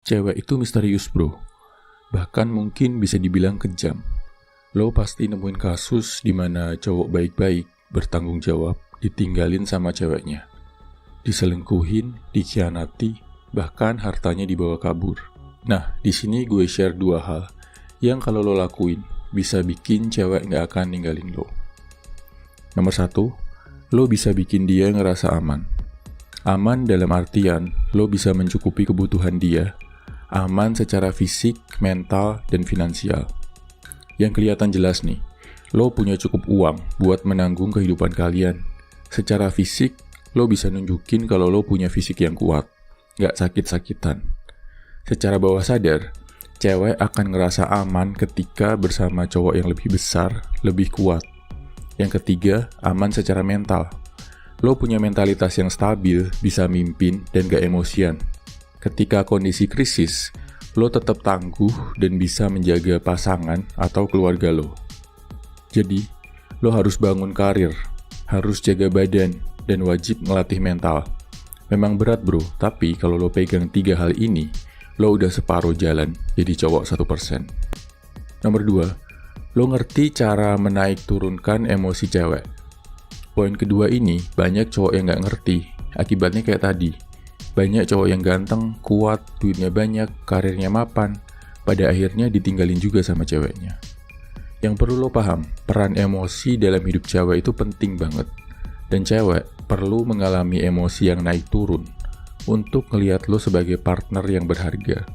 Cewek itu misterius bro, bahkan mungkin bisa dibilang kejam. Lo pasti nemuin kasus di mana cowok baik-baik, bertanggung jawab, ditinggalin sama ceweknya. Diselingkuhin, dikhianati, bahkan hartanya dibawa kabur. Nah, di sini gue share 2 hal yang kalau lo lakuin bisa bikin cewek gak akan ninggalin lo. Nomor 1, lo bisa bikin dia ngerasa aman. Aman dalam artian lo bisa mencukupi kebutuhan dia. Aman secara fisik, mental, dan finansial. Yang kelihatan jelas nih, lo punya cukup uang buat menanggung kehidupan kalian. Secara fisik, lo bisa nunjukin kalau lo punya fisik yang kuat, gak sakit-sakitan. Secara bawah sadar, cewek akan ngerasa aman ketika bersama cowok yang lebih besar, lebih kuat. Yang ketiga, aman secara mental. Lo punya mentalitas yang stabil, bisa mimpin, dan gak emosian. Ketika kondisi krisis, lo tetap tangguh dan bisa menjaga pasangan atau keluarga lo. Jadi, lo harus bangun karir, harus jaga badan, dan wajib ngelatih mental. Memang berat bro, tapi kalau lo pegang 3 hal ini, lo udah separuh jalan jadi cowok 1%. Nomor 2, lo ngerti cara menaik turunkan emosi cewek. Poin kedua ini, banyak cowok yang gak ngerti, akibatnya kayak tadi. Banyak cowok yang ganteng, kuat, duitnya banyak, karirnya mapan, pada akhirnya ditinggalin juga sama ceweknya. Yang perlu lo paham, peran emosi dalam hidup cewek itu penting banget. Dan cewek perlu mengalami emosi yang naik turun untuk ngelihat lo sebagai partner yang berharga.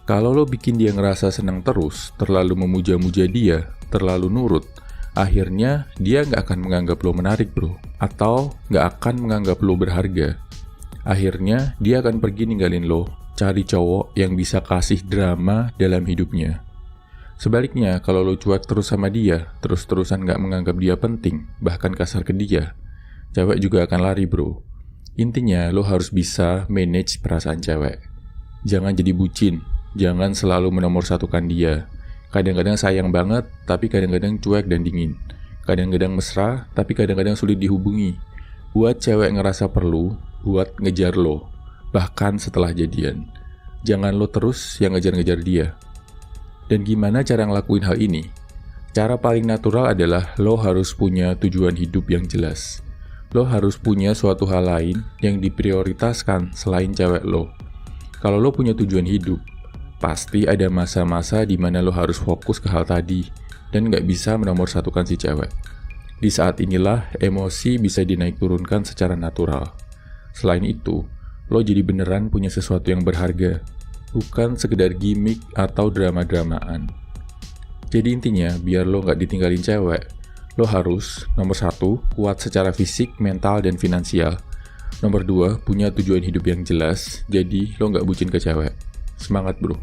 Kalau lo bikin dia ngerasa senang terus, terlalu memuja-muja dia, terlalu nurut, akhirnya dia nggak akan menganggap lo menarik bro, atau nggak akan menganggap lo berharga. Akhirnya, dia akan pergi ninggalin lo, cari cowok yang bisa kasih drama dalam hidupnya. Sebaliknya, kalau lo cuek terus sama dia, terus-terusan gak menganggap dia penting, bahkan kasar ke dia, cewek juga akan lari bro. Intinya, lo harus bisa manage perasaan cewek. Jangan jadi bucin, jangan selalu menomorsatukan dia. Kadang-kadang sayang banget, tapi kadang-kadang cuek dan dingin. Kadang-kadang mesra, tapi kadang-kadang sulit dihubungi. Buat cewek ngerasa perlu, buat ngejar lo, bahkan setelah jadian. Jangan lo terus yang ngejar-ngejar dia. Dan gimana cara ngelakuin hal ini? Cara paling natural adalah lo harus punya tujuan hidup yang jelas. Lo harus punya suatu hal lain yang diprioritaskan selain cewek lo. Kalau lo punya tujuan hidup, pasti ada masa-masa di mana lo harus fokus ke hal tadi dan gak bisa menomorsatukan si cewek. Di saat inilah emosi bisa dinaik turunkan secara natural. Selain itu, lo jadi beneran punya sesuatu yang berharga, bukan sekedar gimmick atau drama-dramaan. Jadi intinya, biar lo gak ditinggalin cewek, lo harus, nomor 1, kuat secara fisik, mental, dan finansial. Nomor 2, punya tujuan hidup yang jelas, jadi lo gak bucin ke cewek. Semangat bro!